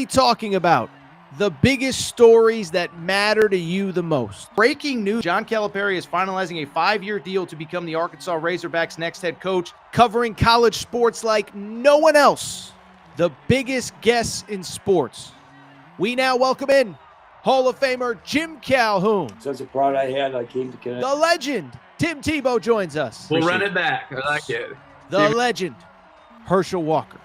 talking about the biggest stories that matter to you the most. Breaking news, John Calipari is finalizing a 5-year deal to become the Arkansas Razorbacks' next head coach, covering college sports like no one else. The biggest guests in sports. We now welcome in Hall of Famer Jim Calhoun. Such a pride I had, I came to Connecticut. The legend, Tim Tebow, joins us. We'll run it back. I like it. The legend, Herschel Walker.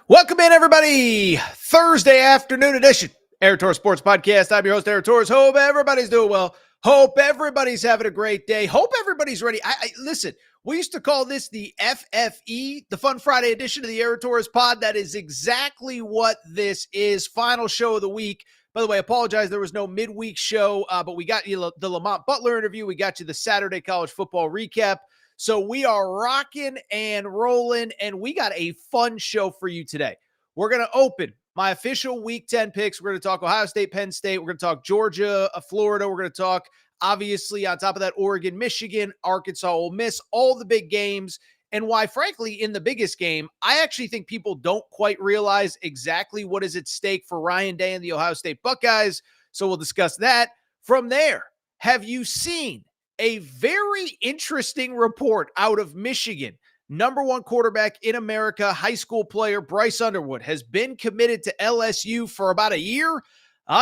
Welcome in, everybody. Thursday afternoon edition, Aaron Torres Sports Podcast. I'm your host, Aaron Torres. Hope everybody's doing well. Hope everybody's having a great day. Hope everybody's ready. Listen, we used to call this the FFE, the Fun Friday edition of the Aaron Torres Pod. That is exactly what this is. Final show of the week. By the way, I apologize, there was no midweek show, but we got you the Lamont Butler interview. We got you the Saturday college football recap. So we are rocking and rolling, and we got a fun show for you today. We're going to open my official Week 10 picks. We're going to talk Ohio State-Penn State. We're going to talk Georgia, Florida. We're going to talk, obviously, on top of that, Oregon, Michigan, Arkansas, Ole Miss, all the big games. And why, frankly, in the biggest game, I actually think people don't quite realize exactly what is at stake for Ryan Day and the Ohio State Buckeyes. So we'll discuss that. From there, have you seen a very interesting report out of Michigan? Number one quarterback in America, high school player Bryce Underwood has been committed to LSU for about a year.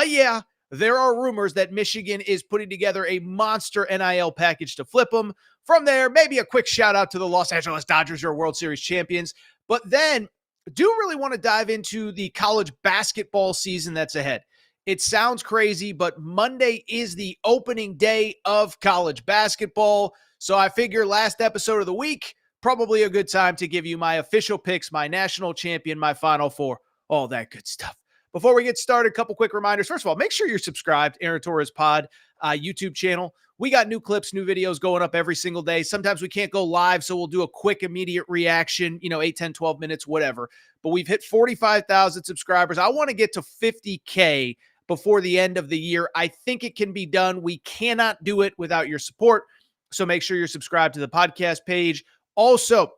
Yeah, there are rumors that Michigan is putting together a monster NIL package to flip him. From there, maybe a quick shout out to the Los Angeles Dodgers, your World Series champions. But then, do really want to dive into the college basketball season that's ahead. It sounds crazy, but Monday is the opening day of college basketball. So I figure last episode of the week, probably a good time to give you my official picks, my national champion, my Final Four, all that good stuff. Before we get started, a couple quick reminders. First of all, make sure you're subscribed, Aaron Torres Pod YouTube channel. We got new clips, new videos going up every single day. Sometimes we can't go live, so we'll do a quick, immediate reaction, 8, 10, 12 minutes, whatever. But we've hit 45,000 subscribers. I want to get to 50K before the end of the year. I think it can be done. We cannot do it without your support. So make sure you're subscribed to the podcast page. Also,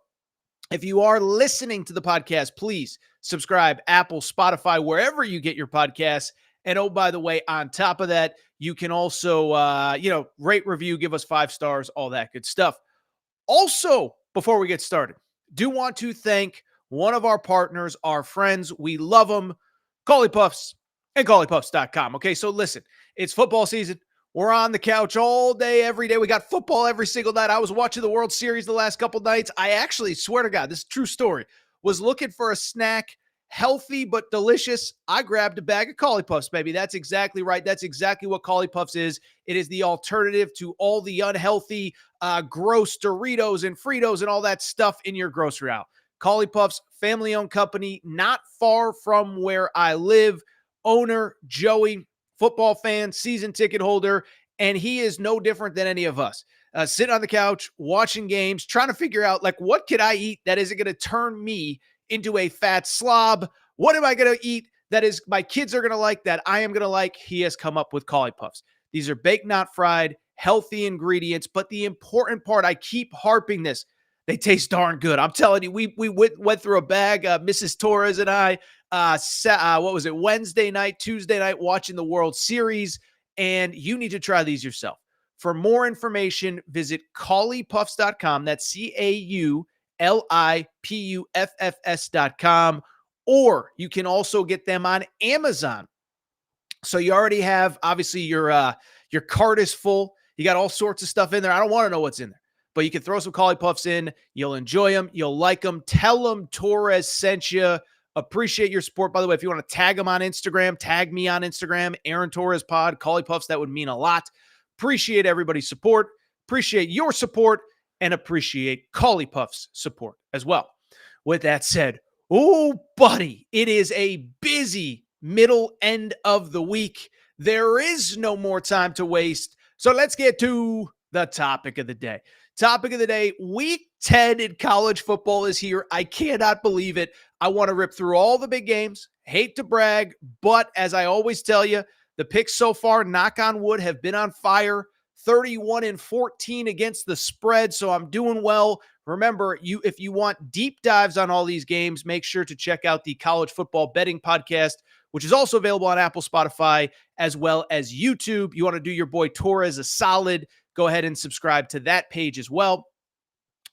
if you are listening to the podcast, please subscribe, Apple, Spotify, wherever you get your podcasts. And oh, by the way, on top of that, you can also, rate, review, give us 5 stars, all that good stuff. Also, before we get started, do want to thank one of our partners, our friends. We love them, Collie Puffs and ColliePuffs.com. Okay, so listen, it's football season. We're on the couch all day, every day. We got football every single night. I was watching the World Series the last couple nights. I actually, swear to God, this is a true story, was looking for a snack, healthy but delicious. I grabbed a bag of Collie Puffs, baby. That's exactly right. That's exactly what Collie Puffs is. It is the alternative to all the unhealthy, gross Doritos and Fritos and all that stuff in your grocery aisle. Collie Puffs, family-owned company, not far from where I live. Owner, Joey, football fan, season ticket holder, and he is no different than any of us. Sitting on the couch, watching games, trying to figure out, what could I eat that isn't going to turn me into a fat slob? What am I going to eat that is my kids are going to like, that I am going to like? He has come up with Collie Puffs. These are baked, not fried, healthy ingredients, but the important part, I keep harping this, they taste darn good. I'm telling you, we went through a bag, Mrs. Torres and I, Wednesday night, Tuesday night, watching the World Series, and you need to try these yourself. For more information, visit ColliePuffs.com. That's CAULIPUFFS.com, or you can also get them on Amazon. So you already have, obviously, your cart is full. You got all sorts of stuff in there. I don't want to know what's in there, but you can throw some Collie Puffs in. You'll enjoy them. You'll like them. Tell them Torres sent you. Appreciate your support. By the way, if you want to tag them on Instagram, tag me on Instagram, Aaron Torres Pod, Collie Puffs. That would mean a lot. Appreciate everybody's support. Appreciate your support, and appreciate Collie Puffs' support as well. With that said, oh, buddy, it is a busy middle end of the week. There is no more time to waste. So let's get to the topic of the day. Topic of the day, Week 10 in college football is here. I cannot believe it. I want to rip through all the big games. Hate to brag, but as I always tell you, the picks so far, knock on wood, have been on fire. 31-14 against the spread, so I'm doing well. Remember, if you want deep dives on all these games, make sure to check out the College Football Betting Podcast, which is also available on Apple, Spotify, as well as YouTube. You want to do your boy Torres a solid, go ahead and subscribe to that page as well.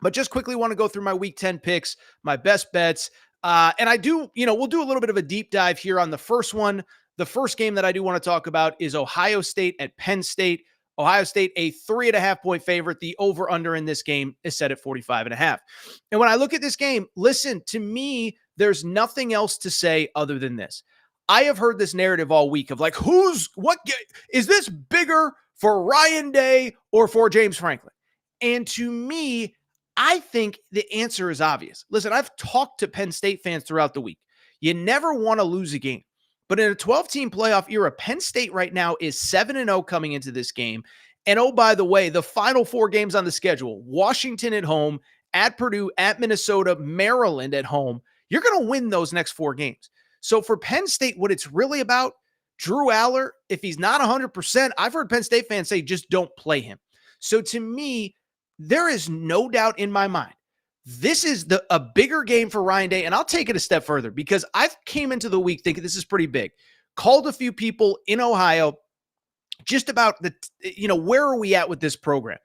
But just quickly want to go through my Week 10 picks, my best bets. And I do, we'll do a little bit of a deep dive here on the first one. The first game that I do want to talk about is Ohio State at Penn State. Ohio State, a 3.5-point favorite. The over-under in this game is set at 45.5. And when I look at this game, listen, to me, there's nothing else to say other than this. I have heard this narrative all week of like, is this bigger for Ryan Day or for James Franklin? And to me, I think the answer is obvious. Listen, I've talked to Penn State fans throughout the week. You never want to lose a game. But in a 12-team playoff era, Penn State right now is 7-0 coming into this game. And oh, by the way, the final 4 games on the schedule, Washington at home, at Purdue, at Minnesota, Maryland at home. You're going to win those next 4 games. So for Penn State, what it's really about, Drew Aller, if he's not 100%, I've heard Penn State fans say just don't play him. So to me, there is no doubt in my mind, this is a bigger game for Ryan Day, and I'll take it a step further because I came into the week thinking this is pretty big. Called a few people in Ohio just about where are we at with this program?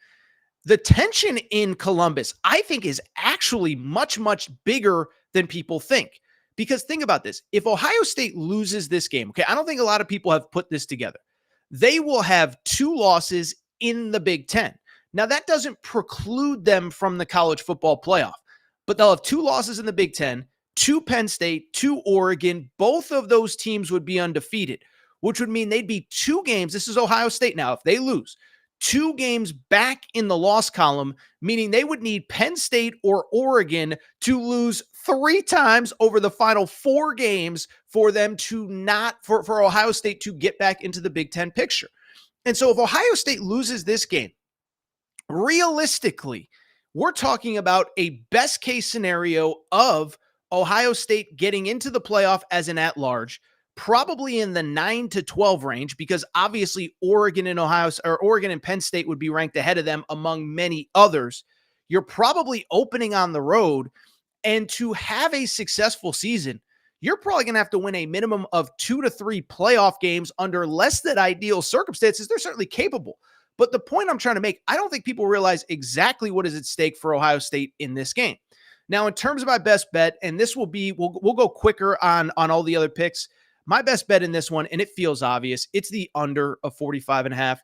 The tension in Columbus, I think, is actually much, much bigger than people think. Because think about this. If Ohio State loses this game, okay, I don't think a lot of people have put this together. They will have 2 losses in the Big Ten. Now, that doesn't preclude them from the college football playoff, but they'll have 2 losses in the Big Ten, 2 Penn State, 2 Oregon. Both of those teams would be undefeated, which would mean they'd be 2 games. This is Ohio State now. If they lose, 2 games back in the loss column, meaning they would need Penn State or Oregon to lose 3 times over the final 4 games for them to for Ohio State to get back into the Big Ten picture. And so if Ohio State loses this game, realistically, we're talking about a best case scenario of Ohio State getting into the playoff as an at-large, probably in the 9-12 range, because obviously Oregon and Penn State would be ranked ahead of them among many others. You're probably opening on the road, and to have a successful season, you're probably going to have to win a minimum of 2 to 3 playoff games under less than ideal circumstances. They're certainly capable. But the point I'm trying to make, I don't think people realize exactly what is at stake for Ohio State in this game. Now, in terms of my best bet, and this will be, we'll go quicker on all the other picks. My best bet in this one, and it feels obvious, it's the under of 45.5.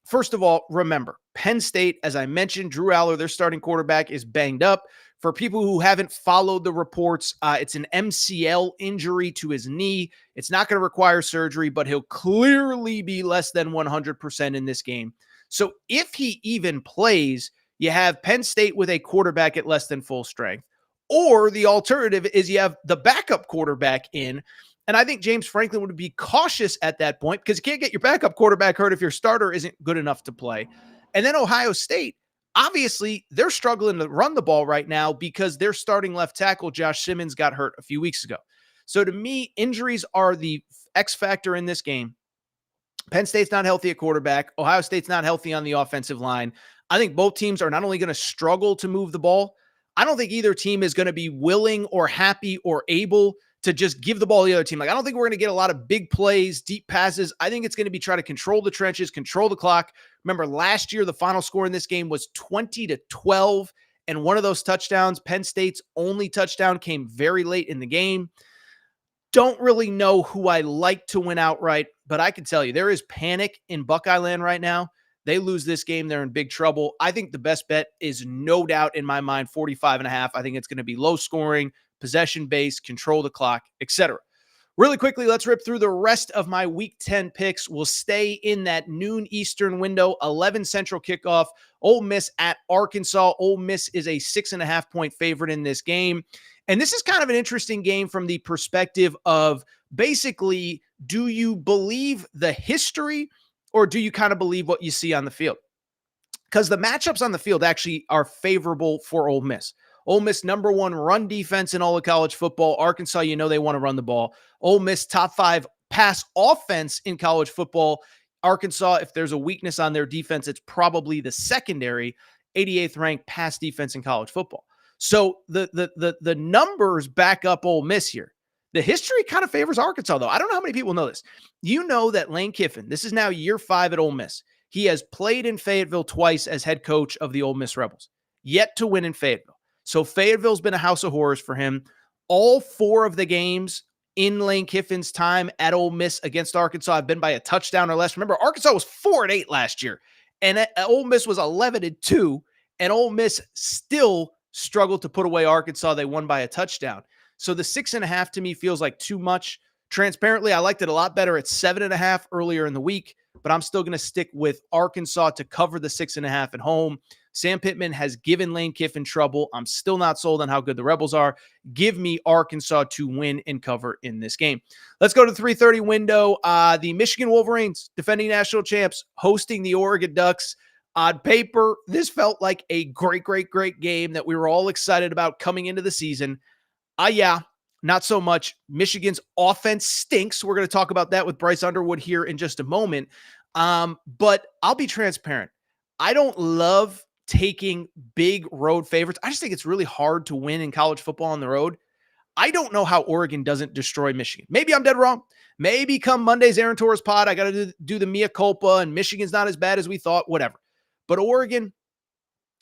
First of all, remember, Penn State, as I mentioned, Drew Aller, their starting quarterback, is banged up. For people who haven't followed the reports, it's an MCL injury to his knee. It's not going to require surgery, but he'll clearly be less than 100% in this game. So if he even plays, you have Penn State with a quarterback at less than full strength. Or the alternative is you have the backup quarterback in. And I think James Franklin would be cautious at that point because you can't get your backup quarterback hurt if your starter isn't good enough to play. And then Ohio State, obviously, they're struggling to run the ball right now because their starting left tackle, Josh Simmons, got hurt a few weeks ago. So to me, injuries are the X factor in this game. Penn State's not healthy at quarterback. Ohio State's not healthy on the offensive line. I think both teams are not only going to struggle to move the ball, I don't think either team is going to be willing or happy or able to just give the ball to the other team. Like, I don't think we're going to get a lot of big plays, deep passes. I think it's going to be try to control the trenches, control the clock. Remember, last year, the final score in this game was 20-12, and one of those touchdowns, Penn State's only touchdown, came very late in the game. Don't really know who I like to win outright, but I can tell you there is panic in Buckeye land right now. They lose this game, they're in big trouble. I think the best bet is no doubt in my mind 45.5. I think it's going to be low scoring, possession-based, control the clock, etc. Really quickly, let's rip through the rest of my Week 10 picks. We'll stay in that noon Eastern window, 11 Central kickoff. Ole Miss at Arkansas. Ole Miss is a 6.5-point favorite in this game. And this is kind of an interesting game from the perspective of basically, do you believe the history or do you kind of believe what you see on the field? Because the matchups on the field actually are favorable for Ole Miss. Ole Miss, number 1 run defense in all of college football. Arkansas, they want to run the ball. Ole Miss, top 5 pass offense in college football. Arkansas, if there's a weakness on their defense, it's probably the secondary, 88th ranked pass defense in college football. So the numbers back up Ole Miss here. The history kind of favors Arkansas, though. I don't know how many people know this. You know that Lane Kiffin, this is now year 5 at Ole Miss. He has played in Fayetteville twice as head coach of the Ole Miss Rebels, yet to win in Fayetteville. So Fayetteville's been a house of horrors for him. All 4 of the games in Lane Kiffin's time at Ole Miss against Arkansas have been by a touchdown or less. Remember, Arkansas was 4-8 last year, and Ole Miss was 11-2, and Ole Miss still struggled to put away Arkansas. They won by a touchdown. So the 6.5 to me feels like too much. Transparently, I liked it a lot better at 7.5 earlier in the week, but I'm still going to stick with Arkansas to cover the 6.5 at home. Sam Pittman has given Lane Kiffin trouble. I'm still not sold on how good the Rebels are. Give me Arkansas to win and cover in this game. Let's go to the 3:30 window. The Michigan Wolverines, defending national champs, hosting the Oregon Ducks. On paper, this felt like a great game that we were all excited about coming into the season. Yeah, not so much. Michigan's offense stinks. We're going to talk about that with Bryce Underwood here in just a moment. But I'll be transparent. I don't love taking big road favorites. I just think it's really hard to win in college football on the road. I don't know how Oregon doesn't destroy Michigan. Maybe I'm dead wrong. Maybe come Monday's Aaron Torres pod, I got to do the mea culpa, and Michigan's not as bad as we thought, whatever. But Oregon,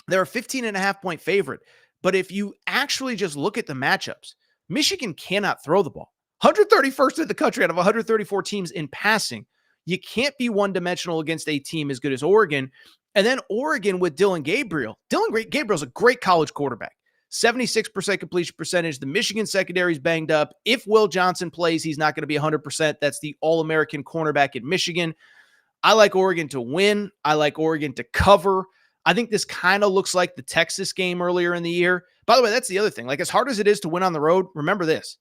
they're a 15.5-point favorite. But if you actually just look at the matchups, Michigan cannot throw the ball. 131st in the country out of 134 teams in passing. You can't be one-dimensional against a team as good as Oregon. And then Oregon with Dillon Gabriel. Gabriel's a great college quarterback. 76% completion percentage. The Michigan secondary is banged up. If Will Johnson plays, he's not going to be 100%. That's the All-American cornerback at Michigan. I like Oregon to win. I like Oregon to cover. I think this kind of looks like the Texas game earlier in the year. By the way, that's the other thing. Like, as hard as it is to win on the road, remember this.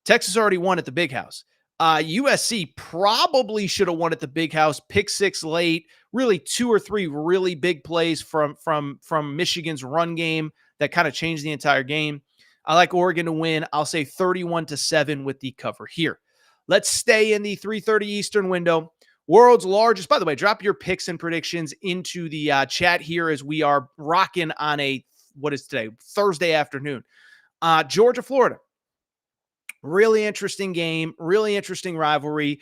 Texas already won at the Big House. USC probably should have won at the Big House. Pick 6 late. Really 2 or 3 really big plays from Michigan's run game that kind of changed the entire game. I like Oregon to win. I'll say 31-7 with the cover here. Let's stay in the 3:30 Eastern window. World's largest, by the way, drop your picks and predictions into the chat here as we are rocking on what is today? Thursday afternoon. Georgia, Florida. Really interesting game. Really interesting rivalry.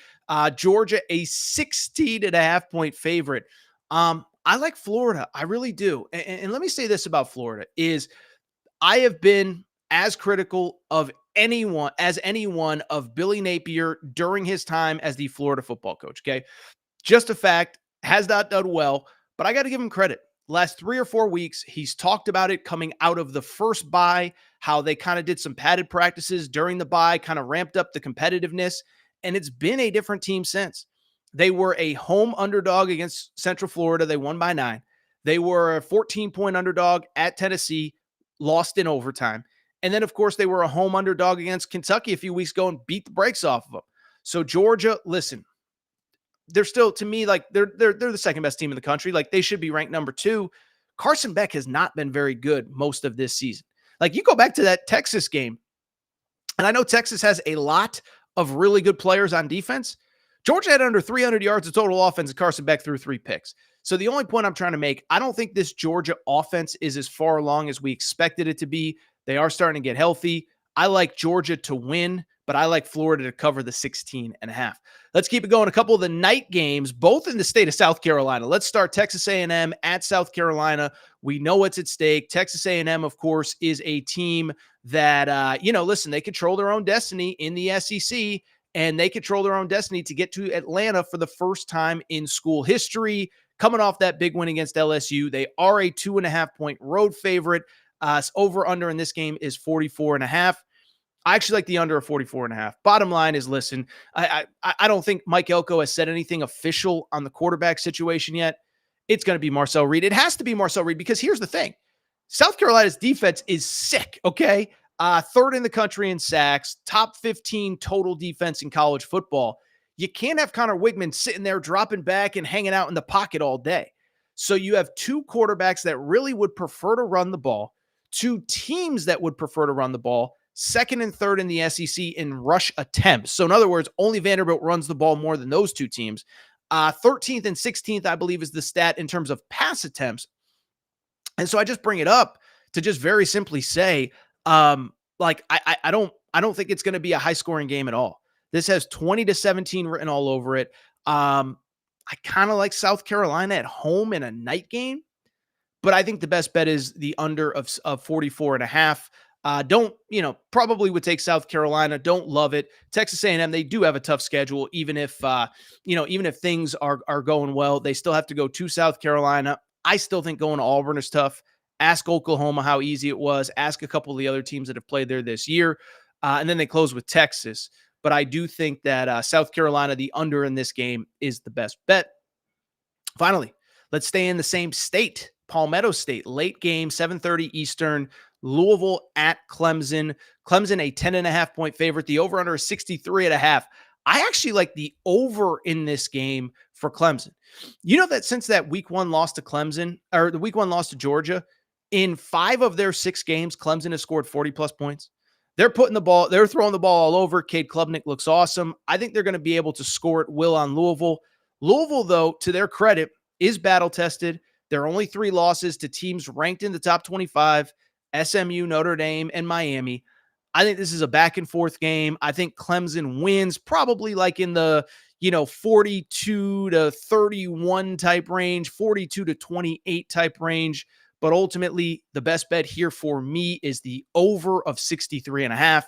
Georgia, a 16.5-point favorite. I like Florida. I really do. And let me say this about Florida is I have been as critical of anyone of Billy Napier during his time as the Florida football coach. Okay. Just a fact, has not done well, but I got to give him credit. Last 3 or 4 weeks, he's talked about it coming out of the first bye, how they kind of did some padded practices during the bye, kind of ramped up the competitiveness, and it's been a different team since. They were a home underdog against Central Florida. They won by 9. They were a 14-point underdog at Tennessee, lost in overtime. And then, of course, they were a home underdog against Kentucky a few weeks ago and beat the brakes off of them. So Georgia, listen, they're still, to me, like they're the second best team in the country. Like, they should be ranked number 2. Carson Beck has not been very good most of this season. Like, you go back to that Texas game, and I know Texas has a lot of really good players on defense. Georgia had under 300 yards of total offense, and Carson Beck threw 3 picks. So the only point I'm trying to make, I don't think this Georgia offense is as far along as we expected it to be. They are starting to get healthy. I like Georgia to win, but I like Florida to cover the 16.5. Let's keep it going. A couple of the night games, both in the state of South Carolina. Let's start Texas A&M at South Carolina. We know what's at stake. Texas A&M, of course, is a team that, listen, they control their own destiny in the SEC, and they control their own destiny to get to Atlanta for the first time in school history. Coming off that big win against LSU, they are a 2.5-point road favorite. Over-under in this game is 44.5. I actually like the under of 44.5. Bottom line is, listen, I don't think Mike Elko has said anything official on the quarterback situation yet. It's going to be Marcel Reed. It has to be Marcel Reed because here's the thing. South Carolina's defense is sick, okay? 3rd in the country in sacks, top 15 total defense in college football. You can't have Connor Wigman sitting there dropping back and hanging out in the pocket all day. So you have 2 quarterbacks that really would prefer to run the ball, 2 teams that would prefer to run the ball, 2nd and 3rd in the SEC in rush attempts. So in other words, only Vanderbilt runs the ball more than those 2 teams. 13th and 16th, I believe, is the stat in terms of pass attempts. And so I just bring it up to just very simply say, like, I don't think it's going to be a high scoring game at all. This has 20-17 written all over it. I kind of like South Carolina at home in a night game, but I think the best bet is the under of 44.5. Probably would take South Carolina. Don't love it. Texas A&M, they do have a tough schedule. Even if things are going well, they still have to go to South Carolina. I still think going to Auburn is tough. Ask Oklahoma how easy it was. Ask a couple of the other teams that have played there this year. And then they close with Texas. But I do think that South Carolina, the under in this game, is the best bet. Finally, let's stay in the same state. Palmetto State, late game, 7:30 Eastern. Louisville at Clemson. Clemson, a 10.5 point favorite. The over-under is 63.5. I actually like the over in this game for Clemson. You know that since that week one loss to Clemson, or the week one loss to Georgia, in 5 of their 6 games, Clemson has scored 40-plus points. They're throwing the ball all over. Cade Klubnik looks awesome. I think they're going to be able to score at will on Louisville. Louisville, though, to their credit, is battle-tested. There are only 3 losses to teams ranked in the top 25, SMU, Notre Dame, and Miami. I think this is a back-and-forth game. I think Clemson wins probably like in the 42-31 type range, 42-28 type range. But ultimately, the best bet here for me is the over of 63.5,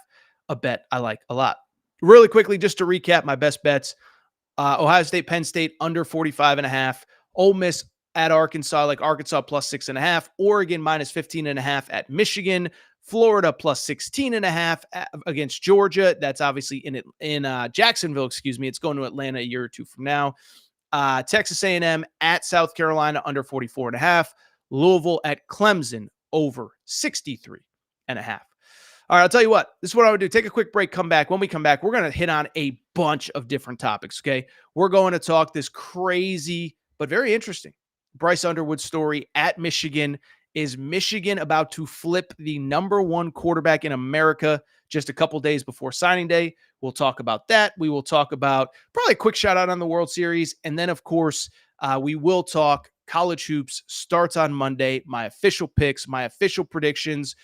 a bet I like a lot. Really quickly, just to recap my best bets, Ohio State-Penn State under 45.5, Ole Miss at Arkansas, like Arkansas plus 6.5, Oregon minus 15.5 at Michigan, Florida plus 16.5 against Georgia. That's obviously in Jacksonville, excuse me. It's going to Atlanta a year or two from now. Texas A&M at South Carolina under 44.5. Louisville at Clemson over 63.5. All right, I'll tell you what. This is what I would do. Take a quick break, come back. When we come back, we're going to hit on a bunch of different topics, okay? We're going to talk this crazy but very interesting Bryce Underwood story at Michigan. Is Michigan about to flip the number 1 quarterback in America just a couple days before signing day? We'll talk about that. We will talk about probably a quick shout out on the World Series. And then, of course, we will talk college hoops. Starts on Monday. My official picks, my official predictions,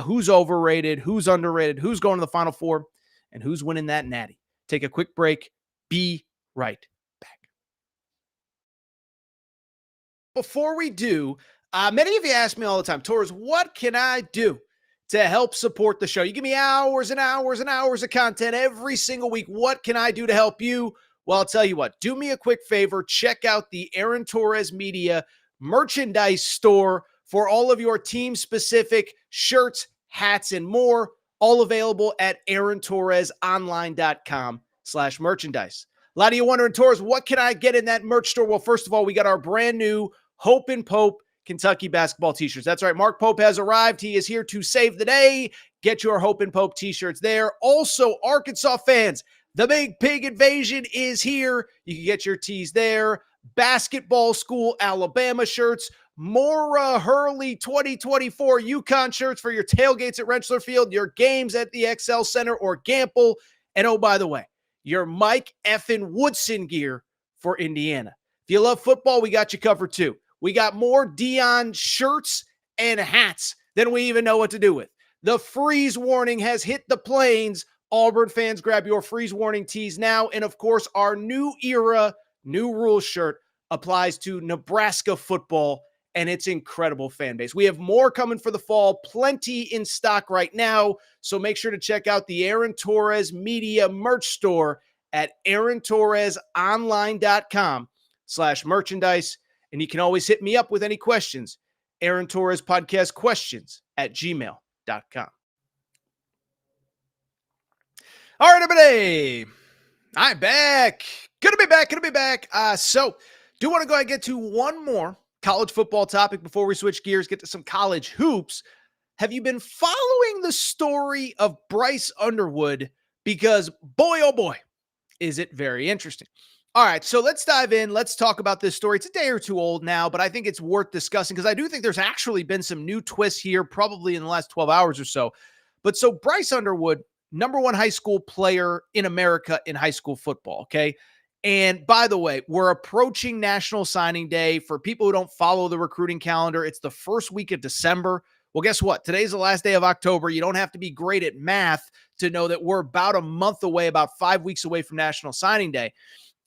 who's overrated, who's underrated, who's going to the Final Four, and who's winning that natty. Take a quick break. Be right back. Before we do, many of you ask me all the time, Torres, what can I do to help support the show? You give me hours and hours and hours of content every single week. What can I do to help you? Well, I'll tell you what, do me a quick favor. Check out the Aaron Torres Media merchandise store for all of your team-specific shirts, hats, and more, all available at aarontorresonline.com/merchandise. A lot of you wondering, Torres, what can I get in that merch store? Well, first of all, we got our brand new Hope and Pope Kentucky basketball t-shirts. That's right. Mark Pope has arrived. He is here to save the day. Get your Hope and Pope t-shirts there. Also, Arkansas fans, the Big Pig Invasion is here. You can get your tees there. Basketball School Alabama shirts. Mora Hurley 2024 UConn shirts for your tailgates at Rentschler Field, your games at the XL Center or Gamble. And oh, by the way, your Mike effing Woodson gear for Indiana. If you love football, we got you covered too. We got more Dion shirts and hats than we even know what to do with. The freeze warning has hit the plains. Auburn fans, grab your freeze warning tees now. And of course, our new era, new rules shirt applies to Nebraska football and its incredible fan base. We have more coming for the fall, plenty in stock right now. So make sure to check out the Aaron Torres Media merch store at aarontorresonline.com/merchandise. And you can always hit me up with any questions. Aaron Torres Podcast Questions @gmail.com. All right, everybody. I'm back. Gonna be back. So do want to go ahead and get to one more college football topic before we switch gears, get to some college hoops. Have you been following the story of Bryce Underwood? Because boy, oh boy, is it very interesting. All right, so let's dive in. Let's talk about this story. It's a day or two old now, but I think it's worth discussing because I do think there's actually been some new twists here, probably in the last 12 hours or so. But so Bryce Underwood, number 1 high school player in America in high school football, okay? And by the way, we're approaching National Signing Day. For people who don't follow the recruiting calendar, it's the first week of December. Well, guess what? Today's the last day of October. You don't have to be great at math to know that we're about a month away, about 5 weeks away from National Signing Day.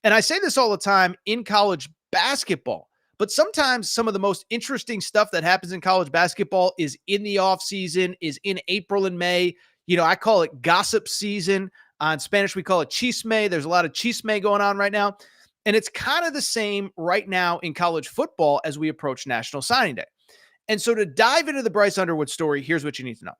And I say this all the time in college basketball, but sometimes some of the most interesting stuff that happens in college basketball is in the offseason, is in April and May. I call it gossip season. In Spanish, we call it chisme. There's a lot of chisme going on right now. And it's kind of the same right now in college football as we approach National Signing Day. And so to dive into the Bryce Underwood story, here's what you need to know.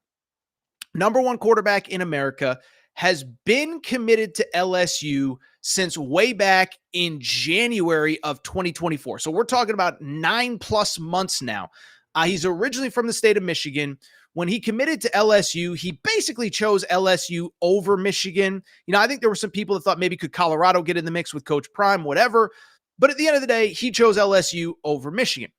Number one quarterback in America has been committed to LSU since way back in January of 2024. So we're talking about 9+ months now. He's originally from the state of Michigan. When he committed to LSU, he basically chose LSU over Michigan. I think there were some people that thought maybe could Colorado get in the mix with Coach Prime, whatever. But at the end of the day, he chose LSU over Michigan.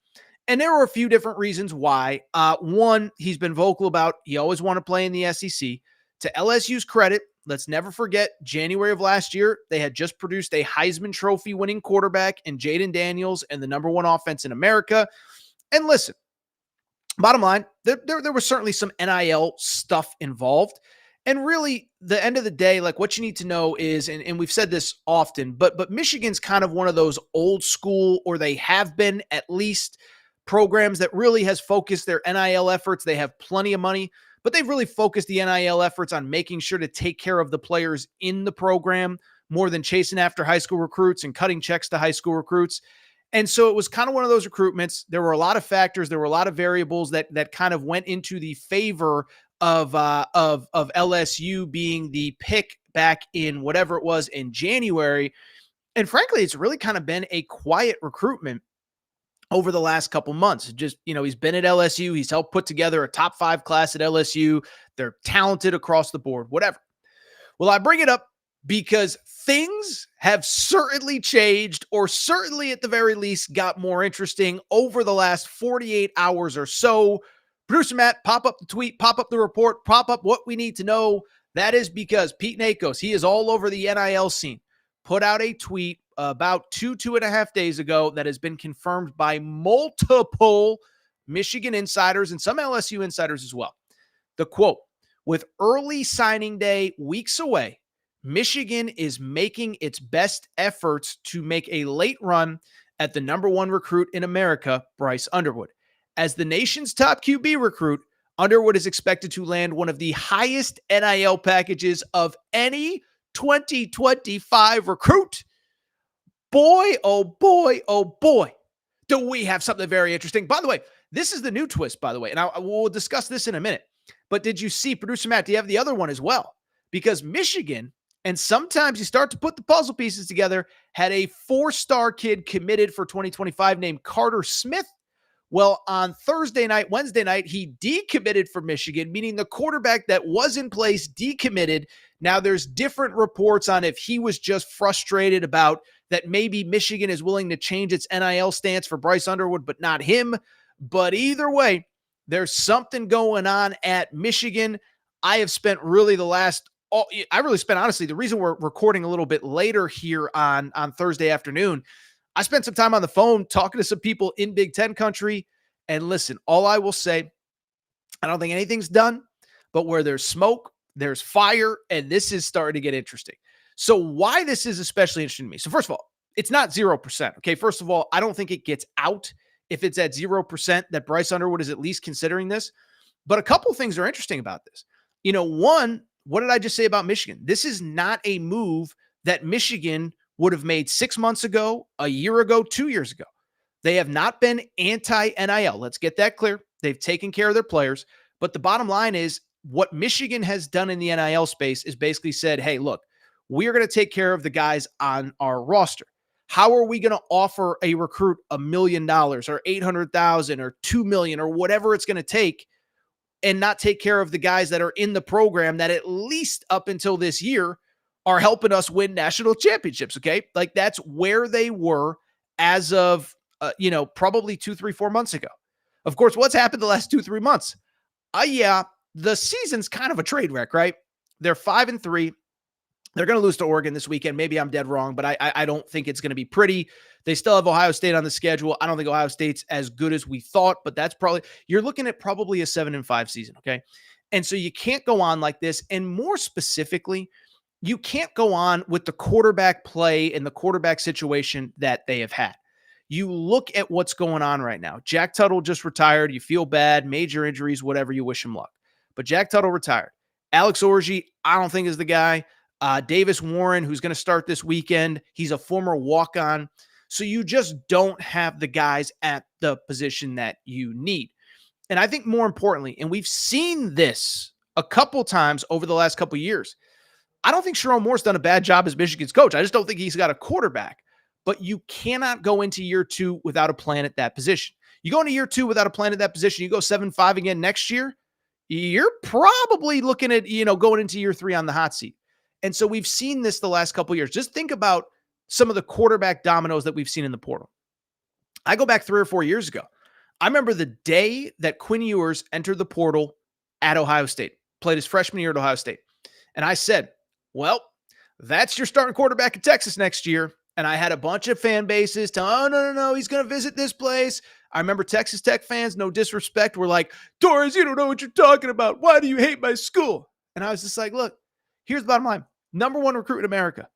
And there were a few different reasons why. One, he's been vocal about he always wanted to play in the SEC. To LSU's credit, let's never forget January of last year, they had just produced a Heisman Trophy winning quarterback in Jaden Daniels and the number one offense in America. And listen, bottom line, there was certainly some NIL stuff involved. And really, the end of the day, like what you need to know is, and we've said this often, but Michigan's kind of one of those old school, or they have been at least, programs that really has focused their NIL efforts. They have plenty of money, but they've really focused the NIL efforts on making sure to take care of the players in the program more than chasing after high school recruits and cutting checks to high school recruits. And so it was kind of one of those recruitments. There were a lot of factors. There were a lot of variables that kind of went into the favor of LSU being the pick back in whatever it was in January. And frankly, it's really kind of been a quiet recruitment over the last couple months. Just, he's been at LSU. He's helped put together a top 5 class at LSU. They're talented across the board, whatever. Well, I bring it up because things have certainly changed, or certainly at the very least got more interesting over the last 48 hours or so. Producer Matt, pop up the tweet, pop up the report, pop up what we need to know. That is because Pete Nakos, he is all over the NIL scene, put out a tweet about 2.5 days ago that has been confirmed by multiple Michigan insiders and some LSU insiders as well. The quote, with early signing day weeks away, Michigan is making its best efforts to make a late run at the number one recruit in America, Bryce Underwood. As the nation's top QB recruit, Underwood is expected to land one of the highest NIL packages of any 2025 recruit. Boy, oh boy, oh boy, do we have something very interesting. By the way, this is the new twist, by the way, and we'll discuss this in a minute. But did you see, Producer Matt, do you have the other one as well? Because Michigan, and sometimes you start to put the puzzle pieces together, had a 4-star kid committed for 2025 named Carter Smith. Well, on Wednesday night, he decommitted for Michigan, meaning the quarterback that was in place decommitted. Now, there's different reports on if he was just frustrated about that maybe Michigan is willing to change its NIL stance for Bryce Underwood, but not him. But either way, there's something going on at Michigan. I have spent really honestly, the reason we're recording a little bit later here on Thursday afternoon, I spent some time on the phone talking to some people in Big Ten country. And listen, all I will say, I don't think anything's done, but where there's smoke, there's fire, and this is starting to get interesting. So why this is especially interesting to me. So first of all, it's not 0%. Okay. First of all, I don't think it gets out if it's at 0% that Bryce Underwood is at least considering this. But a couple of things are interesting about this. One, what did I just say about Michigan? This is not a move that Michigan would have made 6 months ago, a year ago, 2 years ago. They have not been anti-NIL. Let's get that clear. They've taken care of their players. But the bottom line is what Michigan has done in the NIL space is basically said, hey, look, we are going to take care of the guys on our roster. How are we going to offer a recruit $1 million or $800,000 or $2 million or whatever it's going to take and not take care of the guys that are in the program that at least up until this year are helping us win national championships? Okay. Like that's where they were as of, probably 2, 3, 4 months ago. Of course, what's happened the last 2, 3 months? The season's kind of a trade wreck, right? They're 5-3. They're going to lose to Oregon this weekend. Maybe I'm dead wrong, but I don't think it's going to be pretty. They still have Ohio State on the schedule. I don't think Ohio State's as good as we thought, but that's probably, you're looking at probably a 7-5 season, okay? And so you can't go on like this. And more specifically, you can't go on with the quarterback play and the quarterback situation that they have had. You look at what's going on right now. Jack Tuttle just retired. You feel bad, major injuries, whatever, you wish him luck. But Jack Tuttle retired. Alex Orji, I don't think is the guy. Davis Warren, who's going to start this weekend, he's a former walk-on. So you just don't have the guys at the position that you need. And I think more importantly, and we've seen this a couple times over the last couple years, I don't think Sherrone Moore's done a bad job as Michigan's coach. I just don't think he's got a quarterback. But you cannot go into year 2 without a plan at that position. You go into year 2 without a plan at that position, you go 7-5 again next year, you're probably looking at, going into year 3 on the hot seat. And so we've seen this the last couple of years. Just think about some of the quarterback dominoes that we've seen in the portal. I go back 3 or 4 years ago. I remember the day that Quinn Ewers entered the portal at Ohio State, played his freshman year at Ohio State. And I said, well, that's your starting quarterback in Texas next year. And I had a bunch of fan bases tell, oh, no, he's going to visit this place. I remember Texas Tech fans, no disrespect, were like, Torres, you don't know what you're talking about. Why do you hate my school? And I was just like, look, here's the bottom line. Number 1 recruit in America.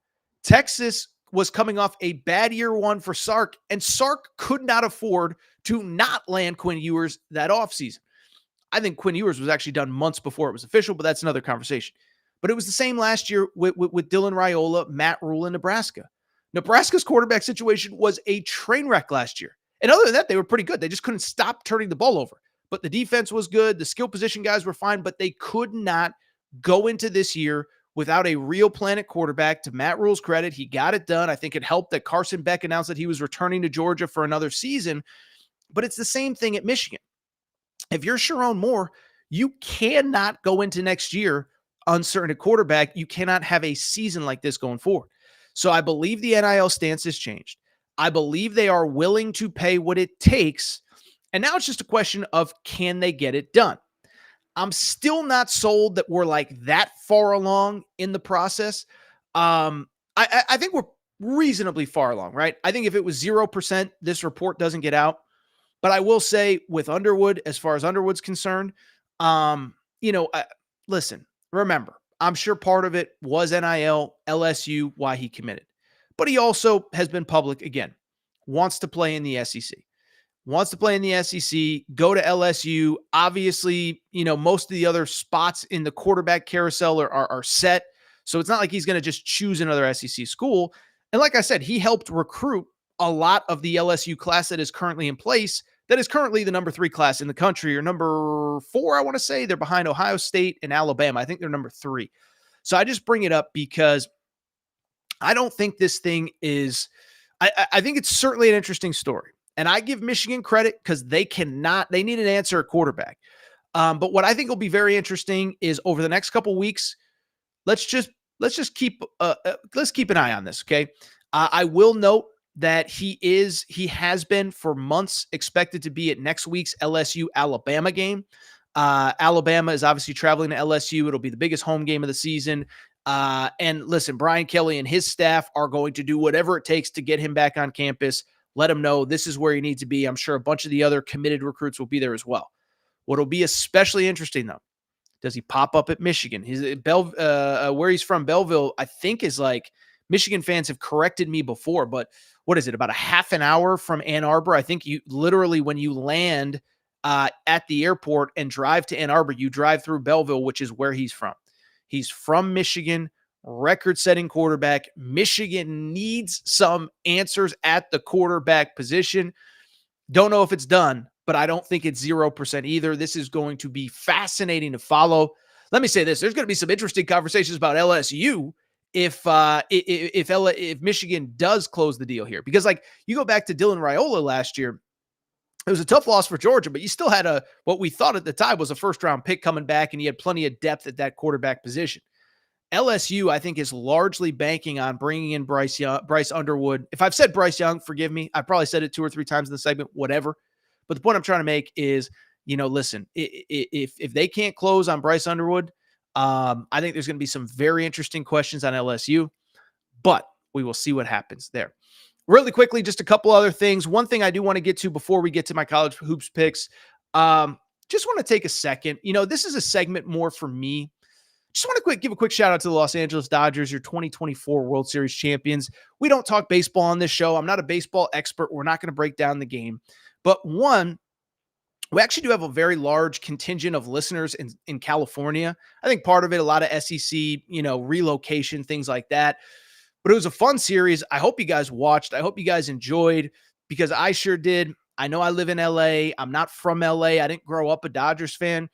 Texas was coming off a bad year 1 for Sark, and Sark could not afford to not land Quinn Ewers that offseason. I think Quinn Ewers was actually done months before it was official, but that's another conversation. But it was the same last year with Dylan Raiola, Matt Rule in Nebraska. Nebraska's quarterback situation was a train wreck last year. And other than that, they were pretty good. They just couldn't stop turning the ball over. But the defense was good. The skill position guys were fine, but they could not go into this year without a real plan at quarterback. To Matt Rule's credit, he got it done. I think it helped that Carson Beck announced that he was returning to Georgia for another season. But it's the same thing at Michigan. If you're Sherrone Moore, you cannot go into next year uncertain at quarterback. You cannot have a season like this going forward. So I believe the NIL stance has changed. I believe they are willing to pay what it takes. And now it's just a question of, can they get it done? I'm still not sold that we're like that far along in the process. I think we're reasonably far along, right? I think if it was 0%, this report doesn't get out. But I will say with Underwood, as far as Underwood's concerned, listen, remember, I'm sure part of it was NIL, LSU, why he committed. But he also has been public, again, wants to play in the SEC. Wants to play in the SEC, go to LSU. Obviously, most of the other spots in the quarterback carousel are set. So it's not like he's going to just choose another SEC school. And like I said, he helped recruit a lot of the LSU class that is currently in place, that is currently the number 3 class in the country, or number 4, I want to say. They're behind Ohio State and Alabama. I think they're number 3. So I just bring it up because I don't think this thing is, I think it's certainly an interesting story. And I give Michigan credit because they need an answer at quarterback. But what I think will be very interesting is over the next couple weeks, let's just keep an eye on this. Okay. I will note that he has been for months expected to be at next week's LSU Alabama game. Alabama is obviously traveling to LSU. It'll be the biggest home game of the season. And listen, Brian Kelly and his staff are going to do whatever it takes to get him back on campus. Let him know this is where you need to be. I'm sure a bunch of the other committed recruits will be there as well. What'll be especially interesting, though, does he pop up at Michigan? Where he's from, Belleville, I think is like, Michigan fans have corrected me before, but what is it, about a half an hour from Ann Arbor? I think you literally, when you land at the airport and drive to Ann Arbor, you drive through Belleville, which is where he's from. He's from Michigan, record-setting quarterback. Michigan needs some answers at the quarterback position. Don't know if it's done, but I don't think it's 0% either. This is going to be fascinating to follow. Let me say this. There's going to be some interesting conversations about LSU if Michigan does close the deal here. Because, like, you go back to Dylan Raiola last year, it was a tough loss for Georgia, but you still had what we thought at the time was a first-round pick coming back, and you had plenty of depth at that quarterback position. LSU, I think, is largely banking on bringing in Bryce Underwood. If I've said Bryce Young, forgive me. I probably said it 2 or 3 times in the segment, whatever. But the point I'm trying to make is, listen, if they can't close on Bryce Underwood, I think there's going to be some very interesting questions on LSU, but we will see what happens there. Really quickly, just a couple other things. One thing I do want to get to before we get to my college hoops picks, just want to take a second. This is a segment more for me. Just want to give a quick shout out to the Los Angeles Dodgers, your 2024 World Series champions. We don't talk baseball on this show. I'm not a baseball expert. We're not going to break down the game. But one, we actually do have a very large contingent of listeners in California. I think part of it, a lot of SEC, relocation, things like that. But it was a fun series. I hope you guys watched. I hope you guys enjoyed, because I sure did. I know I live in LA. I'm not from LA. I didn't grow up a Dodgers fan.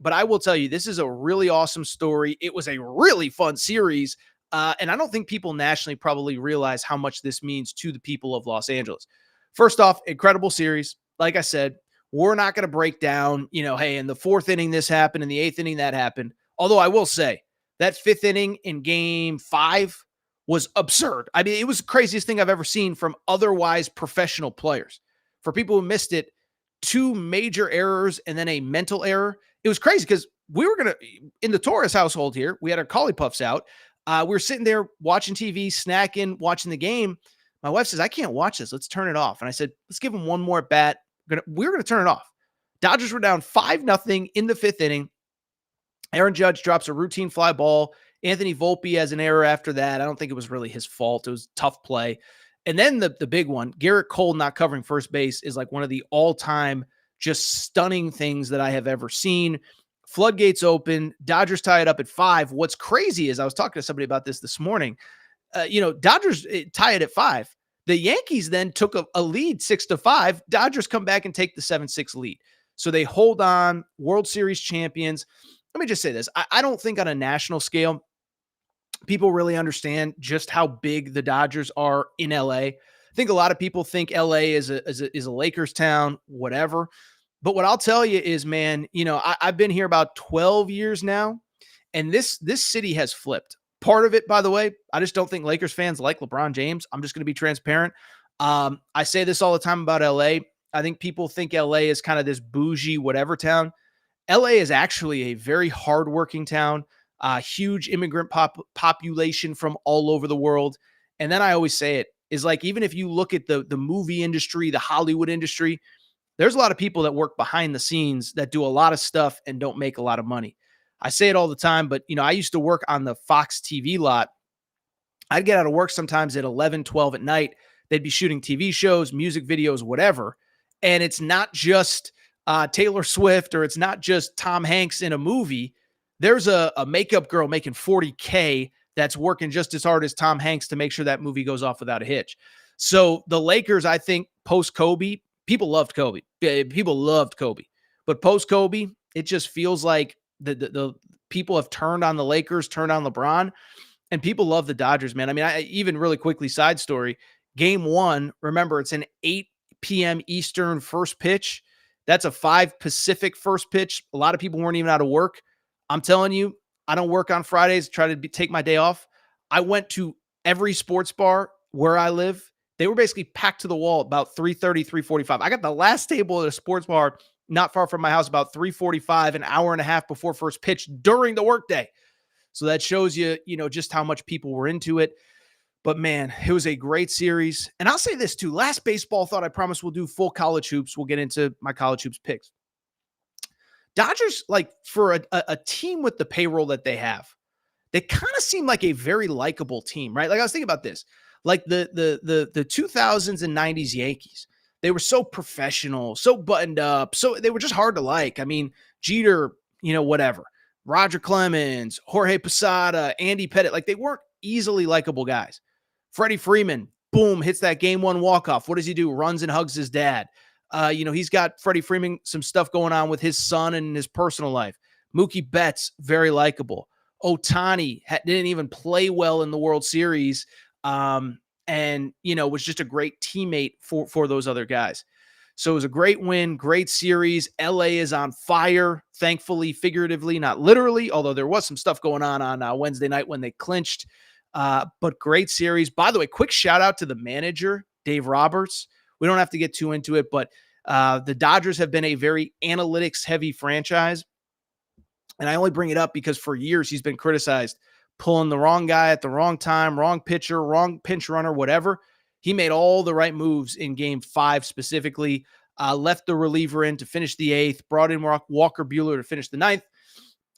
But I will tell you, this is a really awesome story. It was a really fun series. And I don't think people nationally probably realize how much this means to the people of Los Angeles. First off, incredible series. Like I said, we're not going to break down, hey, in the fourth inning this happened, in the eighth inning that happened. Although I will say that fifth inning in game 5 was absurd. I mean, it was the craziest thing I've ever seen from otherwise professional players. For people who missed it, 2 major errors and then a mental error. It was crazy because we were in the Torres household here, we had our Collie Puffs out. We were sitting there watching TV, snacking, watching the game. My wife says, I can't watch this. Let's turn it off. And I said, let's give him one more at bat. We were going to turn it off. Dodgers were down 5-0 in the 5th inning. Aaron Judge drops a routine fly ball. Anthony Volpe has an error after that. I don't think it was really his fault. It was a tough play. And then the big one, Garrett Cole not covering first base, is like one of the all-time just stunning things that I have ever seen. Floodgates open. Dodgers tie it up at 5. What's crazy is I was talking to somebody about this morning. Dodgers tie it at 5. The Yankees then took a lead 6-5. Dodgers come back and take the 7-6 lead. So they hold on, World Series champions. Let me just say this. I don't think on a national scale, people really understand just how big the Dodgers are in LA. I think a lot of people think LA is a Lakers town, whatever. But what I'll tell you is, man, I've been here about 12 years now, and this city has flipped. Part of it, by the way, I just don't think Lakers fans like LeBron James. I'm just going to be transparent. I say this all the time about LA. I think people think LA is kind of this bougie whatever town. LA is actually a very hardworking town, huge immigrant population from all over the world. And then I always say it is like, even if you look at the movie industry, the Hollywood industry, there's a lot of people that work behind the scenes that do a lot of stuff and don't make a lot of money. I say it all the time, but I used to work on the Fox TV lot. I'd get out of work sometimes at 11, 12 at night. They'd be shooting TV shows, music videos, whatever. And it's not just Taylor Swift, or it's not just Tom Hanks in a movie. There's a makeup girl making $40K that's working just as hard as Tom Hanks to make sure that movie goes off without a hitch. So the Lakers, I think, post Kobe, people loved Kobe. People loved Kobe. But post Kobe, it just feels like the people have turned on the Lakers, turned on LeBron, and people love the Dodgers, man. I mean, even really quickly, side story, game 1, remember, it's an 8 p.m. Eastern first pitch. That's a 5 Pacific first pitch. A lot of people weren't even out of work. I'm telling you, I don't work on Fridays, try to take my day off. I went to every sports bar where I live. They were basically packed to the wall about 3:30, 3:45. I got the last table at a sports bar not far from my house about 3:45, an hour and a half before first pitch during the workday. So that shows you, just how much people were into it. But man, it was a great series. And I'll say this too. Last baseball thought, I promise we'll do full college hoops. We'll get into my college hoops picks. Dodgers, like, for a team with the payroll that they have, they kind of seem like a very likable team, right? Like, I was thinking about this, like the 2000s and 90s Yankees. They were so professional, so buttoned up, so they were just hard to like. I mean, Jeter, whatever. Roger Clemens, Jorge Posada, Andy Pettitte, like, they weren't easily likable guys. Freddie Freeman, boom, hits that game 1 walk-off. What does he do? Runs and hugs his dad. He's got Freddie Freeman, some stuff going on with his son and his personal life. Mookie Betts, very likable. Ohtani didn't even play well in the World Series, and was just a great teammate for those other guys. So it was a great win, great series. LA is on fire, thankfully, figuratively, not literally, although there was some stuff going on Wednesday night when they clinched. But great series. By the way, quick shout out to the manager, Dave Roberts. We don't have to get too into it, but the Dodgers have been a very analytics-heavy franchise. And I only bring it up because for years he's been criticized pulling the wrong guy at the wrong time, wrong pitcher, wrong pinch runner, whatever. He made all the right moves in game 5 specifically, left the reliever in to finish the 8th, brought in Walker Buehler to finish the 9th.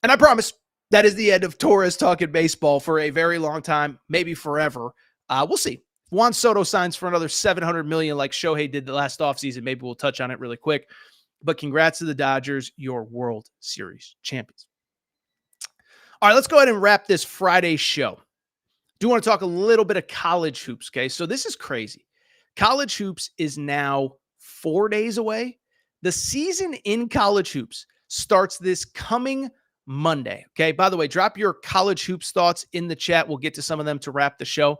And I promise that is the end of Torres talking baseball for a very long time, maybe forever. We'll see. Juan Soto signs for another $700 million like Shohei did the last offseason. Maybe we'll touch on it really quick. But congrats to the Dodgers, your World Series champions. All right, let's go ahead and wrap this Friday show. Do want to talk a little bit of college hoops, okay? So this is crazy. College hoops is now 4 days away. The season in college hoops starts this coming Monday, okay? By the way, drop your college hoops thoughts in the chat. We'll get to some of them to wrap the show.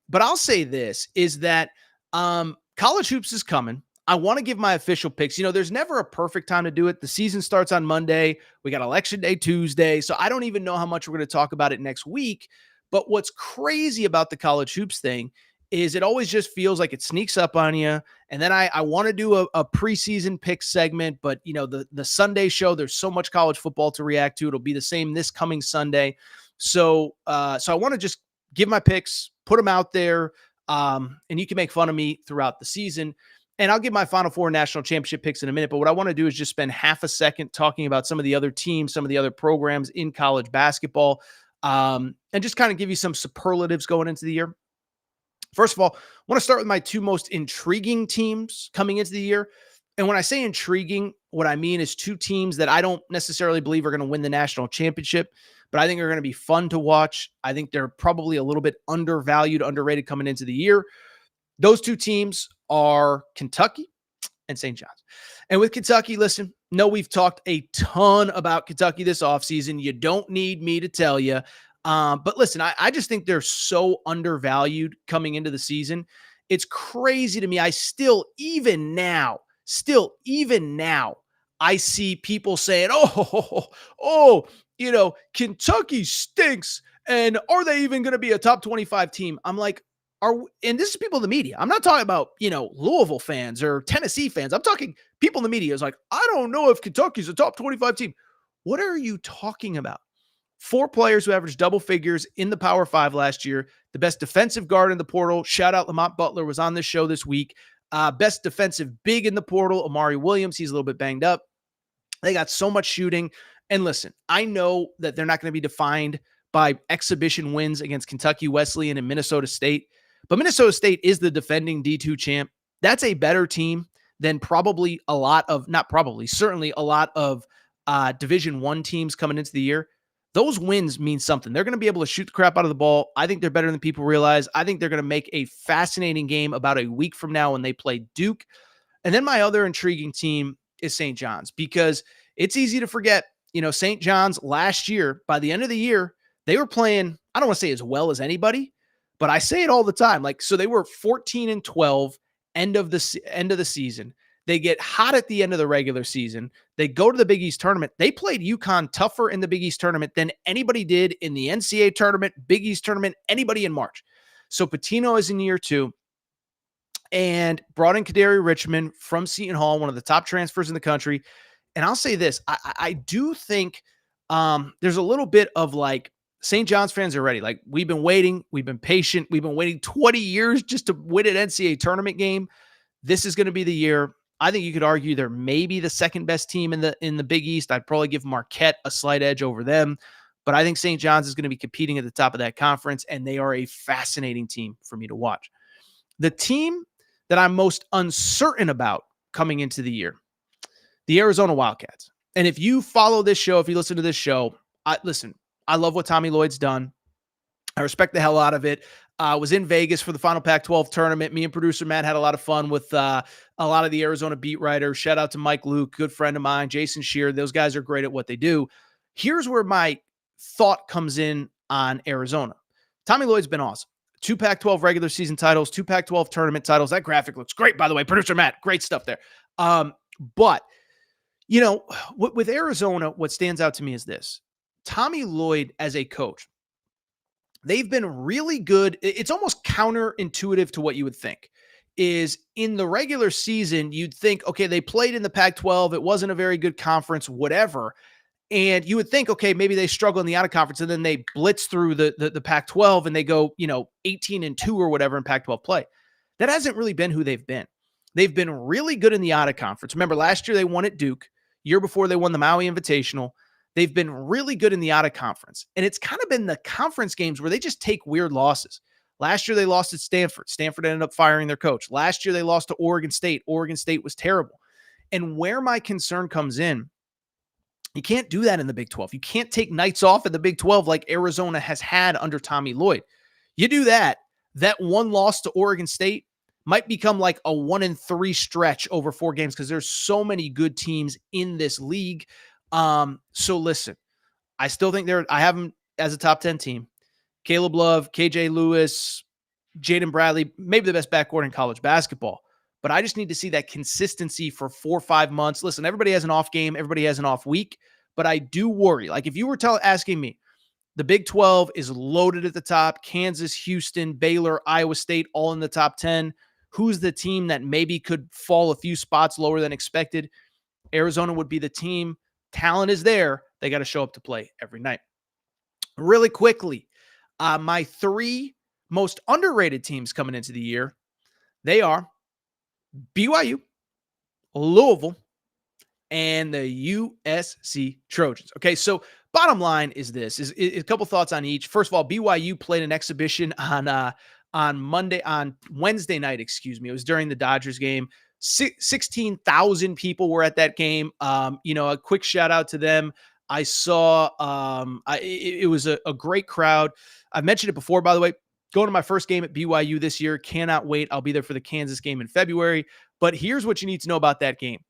But I'll say this, is that college hoops is coming. I want to give my official picks. There's never a perfect time to do it. The season starts on Monday. We got Election Day Tuesday. So I don't even know how much we're going to talk about it next week. But what's crazy about the college hoops thing is it always just feels like it sneaks up on you. And then I want to do a preseason pick segment, but the Sunday show, there's so much college football to react to. It'll be the same this coming Sunday. So I want to just give my picks, put them out there, and you can make fun of me throughout the season. And I'll give my Final Four national championship picks in a minute. But what I want to do is just spend half a second talking about some of the other teams, some of the other programs in college basketball, and just kind of give you some superlatives going into the year. First of all, I want to start with my 2 most intriguing teams coming into the year. And when I say intriguing, what I mean is 2 teams that I don't necessarily believe are going to win the national championship, but I think are going to be fun to watch. I think they're probably a little bit undervalued, underrated coming into the year. Those 2 teams are Kentucky and St. John's. And with Kentucky, listen, we've talked a ton about Kentucky this offseason. You don't need me to tell you. But listen, I just think they're so undervalued coming into the season. It's crazy to me. Even now, I see people saying, Kentucky stinks. And are they even going to be a top 25 team? I'm like, and this is people in the media. I'm not talking about, Louisville fans or Tennessee fans. I'm talking people in the media. It's like, I don't know if Kentucky's a top 25 team. What are you talking about? 4 players who averaged double figures in the Power 5 last year. The best defensive guard in the portal. Shout out Lamont Butler was on this show this week. Best defensive big in the portal, Amari Williams. He's a little bit banged up. They got so much shooting. And listen, I know that they're not going to be defined by exhibition wins against Kentucky Wesleyan and Minnesota State. But Minnesota State is the defending D2 champ. That's a better team than certainly a lot of Division I teams coming into the year. Those wins mean something. They're going to be able to shoot the crap out of the ball. I think they're better than people realize. I think they're going to make a fascinating game about a week from now when they play Duke. And then my other intriguing team is St. John's, because it's easy to forget, St. John's last year, by the end of the year, they were playing, I don't want to say as well as anybody, but I say it all the time. So they were 14-12 end of the season. They get hot at the end of the regular season. They go to the Big East tournament. They played UConn tougher in the Big East tournament than anybody did in the NCAA tournament, Big East tournament, anybody in March. So Pitino is in year 2 and brought in Kadari Richmond from Seton Hall, one of the top transfers in the country. And I'll say this, I do think there's a little bit of St. John's fans are ready. We've been waiting. We've been patient. We've been waiting 20 years just to win an NCAA tournament game. This is going to be the year. I think you could argue they're maybe the second best team in the Big East. I'd probably give Marquette a slight edge over them, but I think St. John's is going to be competing at the top of that conference, and they are a fascinating team for me to watch. The team that I'm most uncertain about coming into the year, the Arizona Wildcats. And if you follow this show, if you listen to this show, I love what Tommy Lloyd's done. I respect the hell out of it. I was in Vegas for the final Pac-12 tournament. Me and producer Matt had a lot of fun with a lot of the Arizona beat writers. Shout out to Mike Luke, good friend of mine, Jason Shear. Those guys are great at what they do. Here's where my thought comes in on Arizona. Tommy Lloyd's been awesome. 2 Pac-12 regular season titles, 2 Pac-12 tournament titles. That graphic looks great, by the way. Producer Matt, great stuff there. But, with Arizona, what stands out to me is this. Tommy Lloyd as a coach, they've been really good. It's almost counterintuitive to what you would think. Is in the regular season, you'd think, okay, they played in the Pac-12. It wasn't a very good conference, whatever. And you would think, okay, maybe they struggle in the out of conference and then they blitz through the Pac-12 and they go, 18-2 or whatever in Pac-12 play. That hasn't really been who they've been. They've been really good in the out of conference. Remember, last year they won at Duke. Year before they won the Maui Invitational. They've been really good in the out of conference. And it's kind of been the conference games where they just take weird losses. Last year they lost at Stanford. Stanford ended up firing their coach. Last year they lost to Oregon State. Oregon State was terrible. And where my concern comes in, you can't do that in the Big 12. You can't take nights off in the Big 12 like Arizona has had under Tommy Lloyd. You do that, that one loss to Oregon State might become like a 1-3 stretch over 4 games because there's so many good teams in this league. So listen, I still think I have them as a top 10 team. Caleb Love, KJ Lewis, Jaden Bradley, maybe the best backcourt in college basketball. But I just need to see that consistency for 4 or 5 months. Listen, everybody has an off game. Everybody has an off week. But I do worry. Like if you were asking me, the Big 12 is loaded at the top. Kansas, Houston, Baylor, Iowa State, all in the top 10. Who's the team that maybe could fall a few spots lower than expected? Arizona would be the team. Talent is there. They got to show up to play every night. Really quickly, my 3 most underrated teams coming into the year, they are BYU, Louisville, and the USC Trojans. Okay, so bottom line is this, is a couple thoughts on each. First of all, BYU played an exhibition on Wednesday night, excuse me. It was during the Dodgers game. 16,000 people were at that game. A quick shout out to them. I saw it was a great crowd. I've mentioned it before, by the way. Going to my first game at BYU this year. Cannot wait. I'll be there for the Kansas game in February. But here's what you need to know about that game.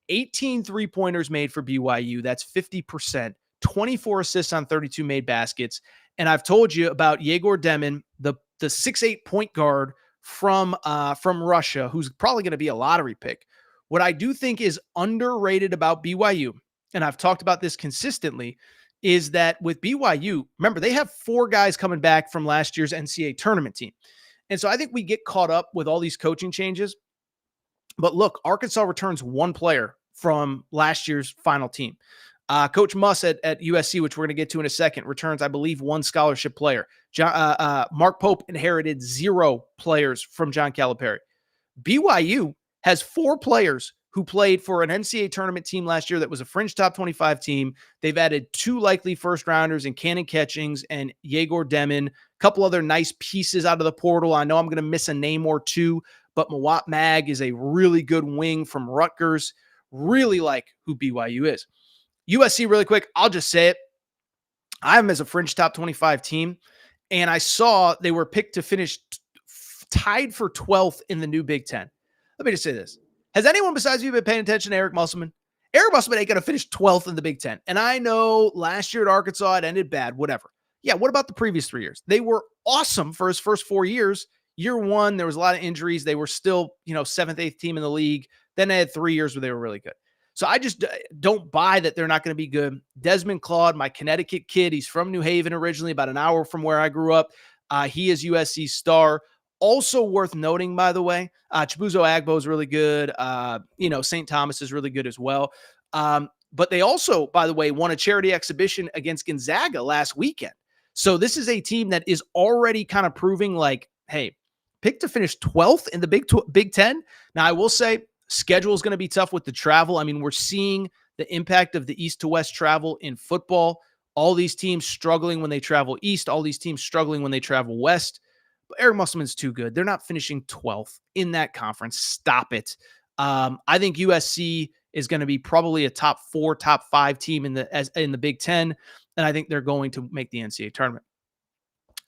18 3-pointers made for BYU. That's 50%. 24 assists on 32 made baskets. And I've told you about Yegor Demin, the 6'8" point guard from Russia, who's probably going to be a lottery pick. What I do think is underrated about BYU, and I've talked about this consistently, is that with BYU, remember, they have 4 guys coming back from last year's NCAA tournament team. And so I think we get caught up with all these coaching changes. But look, Arkansas returns 1 player from last year's final team. Coach Muss at USC, which we're going to get to in a second, returns, I believe, 1 scholarship player. Mark Pope inherited 0 players from John Calipari. BYU has 4 players who played for an NCAA tournament team last year that was a fringe top 25 team. They've added 2 likely first rounders in Cannon Catchings and Yegor Demin, a couple other nice pieces out of the portal. I know I'm going to miss a name or 2, but Mawat Mag is a really good wing from Rutgers. Really like who BYU is. USC, really quick, I'll just say it. I have them as a fringe top 25 team, and I saw they were picked to finish tied for 12th in the new Big Ten. Let me just say this. Has anyone besides you been paying attention to Eric Musselman? Eric Musselman ain't going to finish 12th in the Big Ten. And I know last year at Arkansas, it ended bad, whatever. Yeah, what about the previous 3 years? They were awesome for his first 4 years. Year 1, there was a lot of injuries. They were still, 7th, 8th team in the league. Then they had 3 years where they were really good. So I just don't buy that they're not going to be good. Desmond Claude, my Connecticut kid, he's from New Haven originally, about an hour from where I grew up. He is USC's star. Also worth noting, by the way, Chibuzo Agbo is really good. St. Thomas is really good as well. But they also, by the way, won a charity exhibition against Gonzaga last weekend. So this is a team that is already kind of proving like, hey, picked to finish 12th in the Big Ten. Now, I will say schedule is going to be tough with the travel. I mean, we're seeing the impact of the east to west travel in football. All these teams struggling when they travel east. All these teams struggling when they travel west. But Eric Musselman's too good. They're not finishing 12th in that conference. Stop it. I think USC is going to be probably a top 4, top 5 team in the Big Ten, and I think they're going to make the NCAA tournament.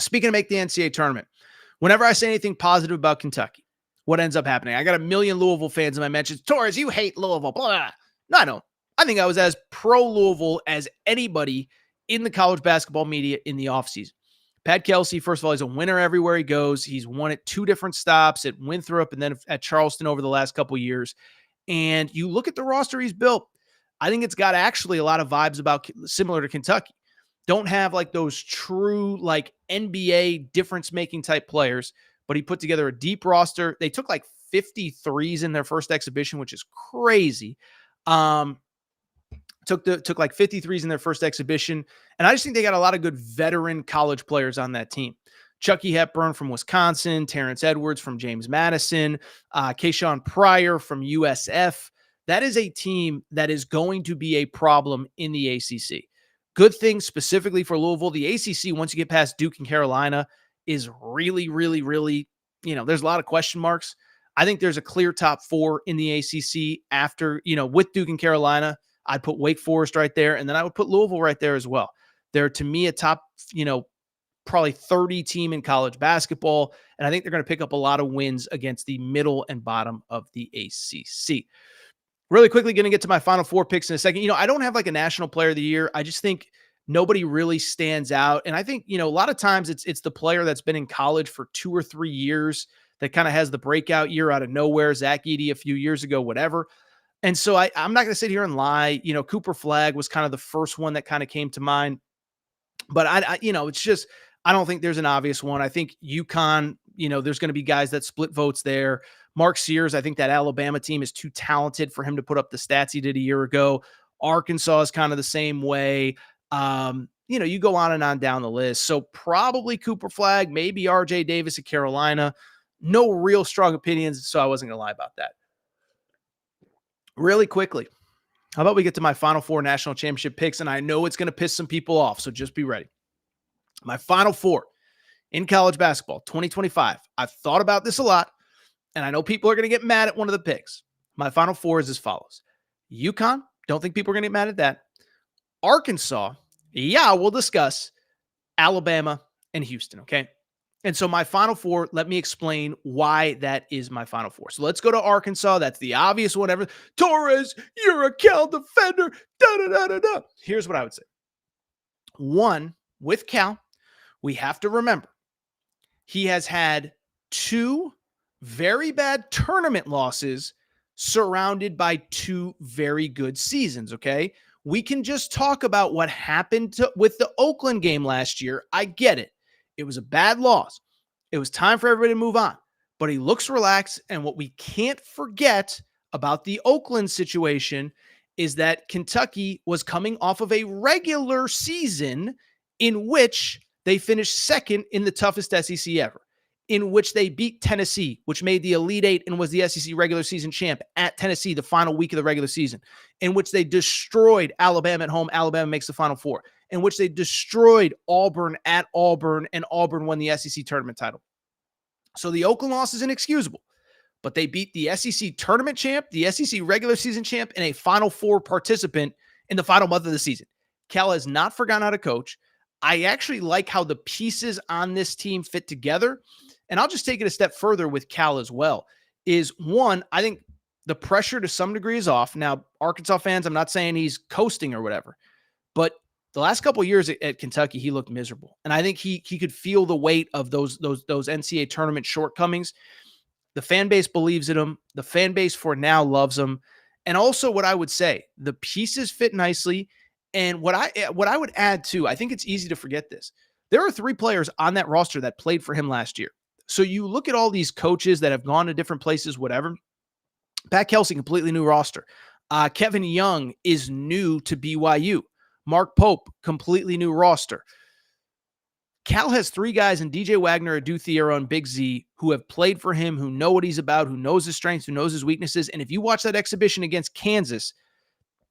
Speaking of make the NCAA tournament, whenever I say anything positive about Kentucky, what ends up happening? I got a million Louisville fans in my mentions. Torres, you hate Louisville. Blah. No, I don't. I think I was as pro-Louisville as anybody in the college basketball media in the offseason. Pat Kelsey, first of all, he's a winner everywhere he goes. He's won at 2 different stops, at Winthrop and then at Charleston over the last couple of years. And you look at the roster he's built, I think it's got actually a lot of vibes about similar to Kentucky. Don't have like those true like NBA difference-making type players, but he put together a deep roster. They took like 53s in their first exhibition, which is crazy. took like 53s in their first exhibition. And I just think they got a lot of good veteran college players on that team. Chucky Hepburn from Wisconsin, Terrence Edwards from James Madison, Kayshawn Pryor from USF. That is a team that is going to be a problem in the ACC. Good thing specifically for Louisville. The ACC, once you get past Duke and Carolina, is really, really, really, there's a lot of question marks. I think there's a clear top 4 in the ACC after, with Duke and Carolina. I'd put Wake Forest right there, and then I would put Louisville right there as well. They're, to me, a top, probably 30 team in college basketball, and I think they're going to pick up a lot of wins against the middle and bottom of the ACC. Really quickly, going to get to my final 4 picks in a second. I don't have like a national player of the year. I just think nobody really stands out, and I think, a lot of times it's the player that's been in college for 2 or 3 years that kind of has the breakout year out of nowhere. Zach Edey a few years ago, whatever. And so I'm not going to sit here and lie. Cooper Flagg was kind of the first one that kind of came to mind. But it's just, I don't think there's an obvious one. I think UConn, there's going to be guys that split votes there. Mark Sears, I think that Alabama team is too talented for him to put up the stats he did a year ago. Arkansas is kind of the same way. You go on and on down the list. So probably Cooper Flagg, maybe RJ Davis at Carolina. No real strong opinions, so I wasn't going to lie about that. Really quickly, how about we get to my final 4 national championship picks? And I know it's going to piss some people off, so just be ready. My final 4 in college basketball, 2025. I've thought about this a lot, and I know people are going to get mad at one of the picks. My final 4 is as follows. UConn, don't think people are going to get mad at that. Arkansas, yeah, we'll discuss. Alabama and Houston, okay? And so my final 4, let me explain why that is my final 4. So let's go to Arkansas. That's the obvious one. Torres, you're a Cal defender. Da-da-da-da-da. Here's what I would say. 1, with Cal, we have to remember he has had 2 very bad tournament losses surrounded by 2 very good seasons, okay? We can just talk about what happened with the Oakland game last year. I get it. It was a bad loss. It was time for everybody to move on. But he looks relaxed, and what we can't forget about the Oakland situation is that Kentucky was coming off of a regular season in which they finished second in the toughest SEC ever, in which they beat Tennessee, which made the Elite Eight and was the SEC regular season champ at Tennessee the final week of the regular season, in which they destroyed Alabama at home. Alabama makes the Final Four, in which they destroyed Auburn at Auburn, and Auburn won the SEC tournament title. So the Oakland loss is inexcusable, but they beat the SEC tournament champ, the SEC regular season champ, and a Final Four participant in the final month of the season. Cal has not forgotten how to coach. I actually like how the pieces on this team fit together. And I'll just take it a step further with Cal as well. Is 1, I think the pressure to some degree is off. Now, Arkansas fans, I'm not saying he's coasting or whatever, but the last couple of years at Kentucky, he looked miserable. And I think he could feel the weight of those NCAA tournament shortcomings. The fan base believes in him. The fan base for now loves him. And also what I would say, the pieces fit nicely. And what I would add too, I think it's easy to forget this. There are 3 players on that roster that played for him last year. So you look at all these coaches that have gone to different places, whatever. Pat Kelsey, completely new roster. Kevin Young is new to BYU. Mark Pope, completely new roster. Cal has 3 guys in DJ Wagner, Adu Thiero, and Big Z who have played for him, who know what he's about, who knows his strengths, who knows his weaknesses. And if you watch that exhibition against Kansas,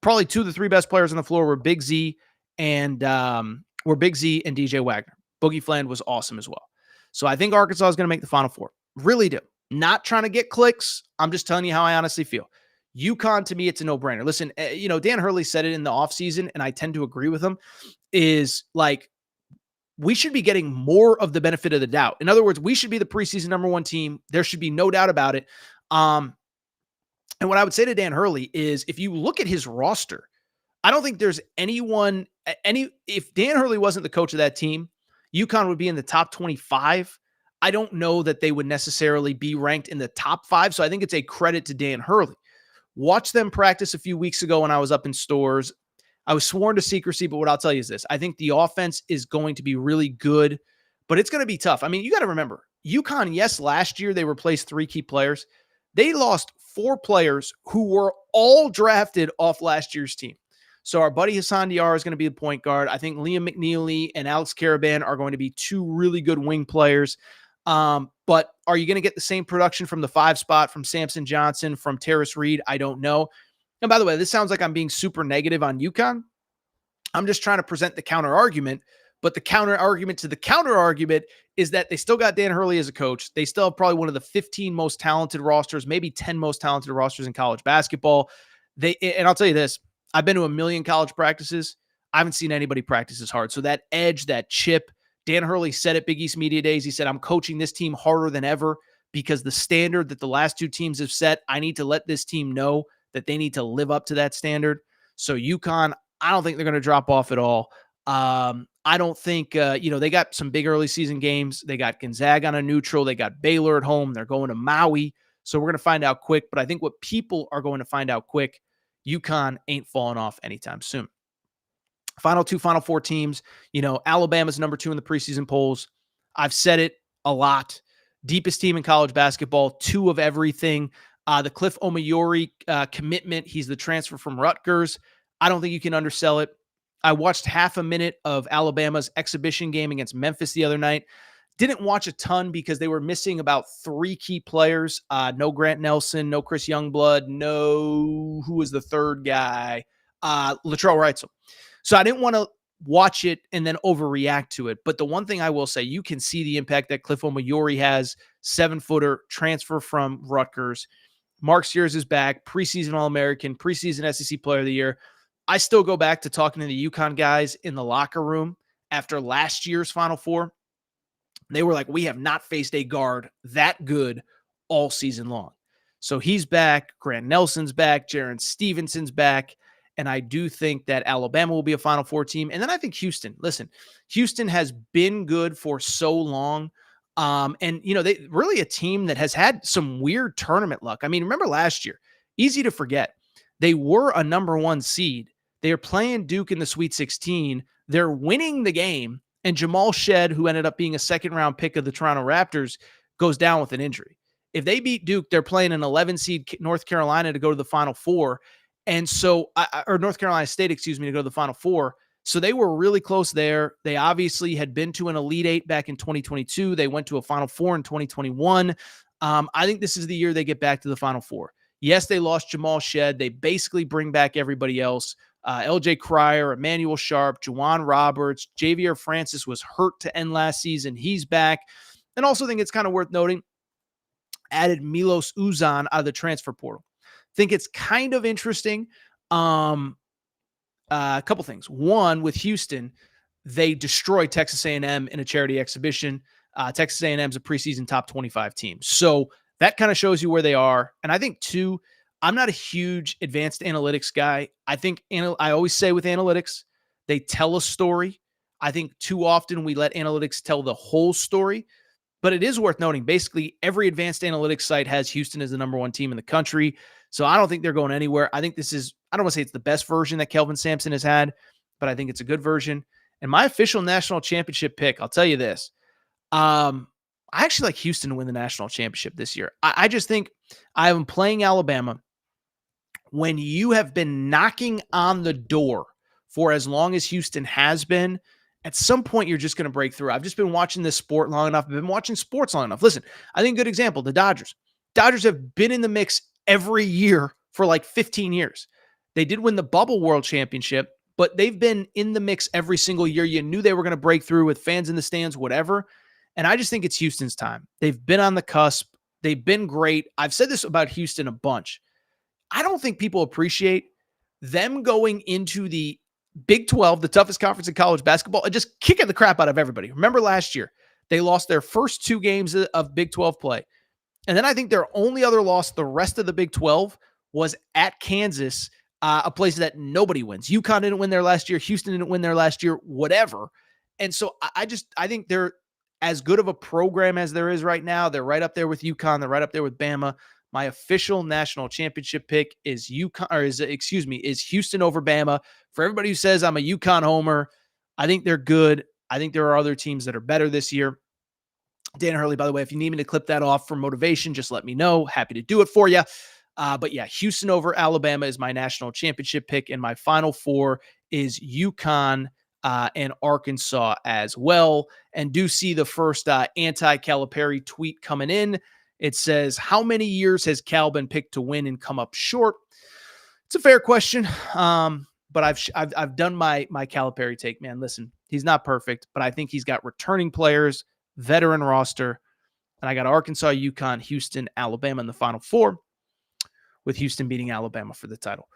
probably 2 of the 3 best players on the floor were Big Z and DJ Wagner. Boogie Fland was awesome as well. So I think Arkansas is going to make the Final Four. Really do. Not trying to get clicks. I'm just telling you how I honestly feel. UConn, to me, it's a no-brainer. Listen, Dan Hurley said it in the offseason, and I tend to agree with him, is like, we should be getting more of the benefit of the doubt. In other words, we should be the preseason number 1 team. There should be no doubt about it. And what I would say to Dan Hurley is, if you look at his roster, I don't think there's anyone, if Dan Hurley wasn't the coach of that team, UConn would be in the top 25. I don't know that they would necessarily be ranked in the top 5. So I think it's a credit to Dan Hurley. Watch them practice a few weeks ago when I was up in Stores. I was sworn to secrecy, but what I'll tell you is this. I think the offense is going to be really good, but it's going to be tough. I mean, you got to remember, UConn, yes, last year they replaced 3 key players. They lost 4 players who were all drafted off last year's team. So our buddy Hassan Diarra is going to be the point guard. I think Liam McNeely and Alex Caravan are going to be two really good wing players. But are you going to get the same production from the 5 spot, from Samson Johnson, from Terrace Reed? I don't know. And by the way, this sounds like I'm being super negative on UConn. I'm just trying to present the counter argument. But the counter argument to the counter argument is that they still got Dan Hurley as a coach. They still have probably one of the 15 most talented rosters, maybe 10 most talented rosters in college basketball. And I'll tell you this, I've been to a million college practices. I haven't seen anybody practice as hard. So that edge, that chip, Dan Hurley said at Big East Media Days, he said, I'm coaching this team harder than ever because the standard that the last 2 teams have set, I need to let this team know that they need to live up to that standard. So UConn, I don't think they're going to drop off at all. I don't think, they got some big early season games. They got Gonzaga on a neutral. They got Baylor at home. They're going to Maui. So we're going to find out quick. But I think what people are going to find out quick, UConn ain't falling off anytime soon. Final 2, Final 4 teams. Alabama's number 2 in the preseason polls. I've said it a lot. Deepest team in college basketball, 2 of everything. The Cliff Omoyori commitment. He's the transfer from Rutgers. I don't think you can undersell it. I watched half a minute of Alabama's exhibition game against Memphis the other night. Didn't watch a ton because they were missing about 3 key players. No Grant Nelson, no Chris Youngblood, no, who was the third guy? Latrell Wrightsell. So I didn't want to watch it and then overreact to it. But the one thing I will say, you can see the impact that Cliff Omoyori has, 7-footer, transfer from Rutgers. Mark Sears is back, preseason All-American, preseason SEC Player of the Year. I still go back to talking to the UConn guys in the locker room after last year's Final Four. They were like, we have not faced a guard that good all season long. So he's back. Grant Nelson's back. Jaron Stevenson's back. And I do think that Alabama will be a Final Four team. And then I think Houston. Listen, Houston has been good for so long. They really a team that has had some weird tournament luck. I mean, remember last year, easy to forget. They were a number 1 seed. They're playing Duke in the Sweet 16. They're winning the game. And Jamal Shead, who ended up being a second-round pick of the Toronto Raptors, goes down with an injury. If they beat Duke, they're playing an 11-seed North Carolina to go to the Final Four. And so, or North Carolina State, to go to the Final Four. So they were really close there. They obviously had been to an Elite 8 back in 2022. They went to a Final Four in 2021. I think this is the year they get back to the Final Four. Yes, they lost Jamal Shead. They basically bring back everybody else. LJ Cryer, Emmanuel Sharp, Juwan Roberts, Javier Francis was hurt to end last season. He's back. And also think it's kind of worth noting, added Milos Uzan out of the transfer portal. Think it's kind of interesting. A couple things. One, with Houston, they destroyed Texas A&M in a charity exhibition. Texas A&M is a preseason top 25 team. So that kind of shows you where they are. And I think, 2, I'm not a huge advanced analytics guy. I think I always say with analytics, they tell a story. I think too often we let analytics tell the whole story. But it is worth noting, basically every advanced analytics site has Houston as the number 1 team in the country. So I don't think they're going anywhere. I think this is, I don't want to say it's the best version that Kelvin Sampson has had, but I think it's a good version. And my official national championship pick, I'll tell you this. I actually like Houston to win the national championship this year. I just think I'm playing Alabama. When you have been knocking on the door for as long as Houston has been, at some point you're just going to break through. I've just been watching this sport long enough. I've been watching sports long enough. Listen, I think a good example, the Dodgers. Dodgers have been in the mix every year for like 15 years. They did win the Bubble World Championship, but they've been in the mix every single year. You knew they were going to break through with fans in the stands, whatever. And I just think it's Houston's time. They've been on the cusp. They've been great. I've said this about Houston a bunch. I don't think people appreciate them going into the Big 12, the toughest conference in college basketball, and just kicking the crap out of everybody. Remember last year, they lost their first 2 games of Big 12 play. And then I think their only other loss the rest of the Big 12 was at Kansas, a place that nobody wins. UConn didn't win there last year. Houston didn't win there last year, whatever. And so I think they're as good of a program as there is right now. They're right up there with UConn. They're right up there with Bama. My official national championship pick is Houston over Bama. For everybody who says I'm a UConn homer, I think they're good. I think there are other teams that are better this year. Dan Hurley, by the way, if you need me to clip that off for motivation, just let me know. Happy to do it for you. But yeah, Houston over Alabama is my national championship pick, and my final four is UConn and Arkansas as well. And do see the first anti-Calipari tweet coming in. It says, how many years has Cal been picked to win and come up short? It's a fair question. But I've done my Calipari take, man. Listen, he's not perfect, but I think he's got returning players, veteran roster, and I got Arkansas, UConn, Houston, Alabama in the Final Four, with Houston beating Alabama for the title.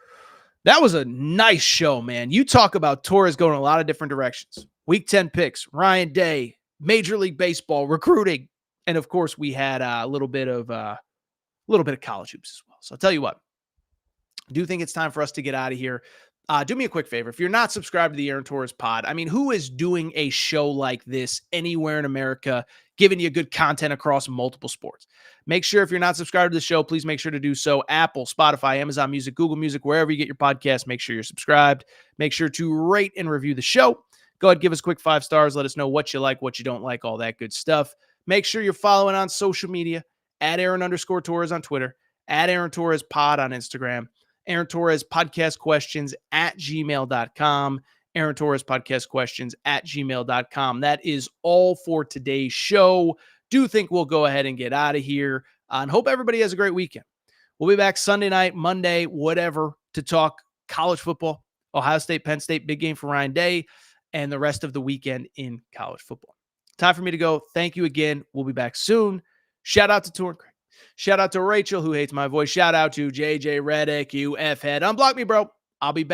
That was a nice show, man. You talk about Torres going in a lot of different directions. Week 10 picks, Ryan Day, Major League Baseball, recruiting, and of course we had a little bit of college hoops as well. So I'll tell you what, I do think it's time for us to get out of here. Do me a quick favor. If you're not subscribed to the Aaron Torres pod, I mean, who is doing a show like this anywhere in America, giving you good content across multiple sports? Make sure if you're not subscribed to the show, please make sure to do so. Apple, Spotify, Amazon Music, Google Music, wherever you get your podcast, make sure you're subscribed. Make sure to rate and review the show. Go ahead, give us a quick 5 stars. Let us know what you like, what you don't like, all that good stuff. Make sure you're following on social media, at Aaron_Torres on Twitter, at Aaron Torres Pod on Instagram, Aaron Torres Podcast Questions at gmail.com, Aaron Torres Podcast Questions at gmail.com. That is all for today's show. Do think we'll go ahead and get out of here and hope everybody has a great weekend. We'll be back Sunday night, Monday, whatever, to talk college football, Ohio State-Penn State, big game for Ryan Day, and the rest of the weekend in college football. Time for me to go. Thank you again. We'll be back soon. Shout out to Torres. Shout out to Rachel, who hates my voice. Shout out to JJ Redick, you F-head. Unblock me, bro. I'll be back.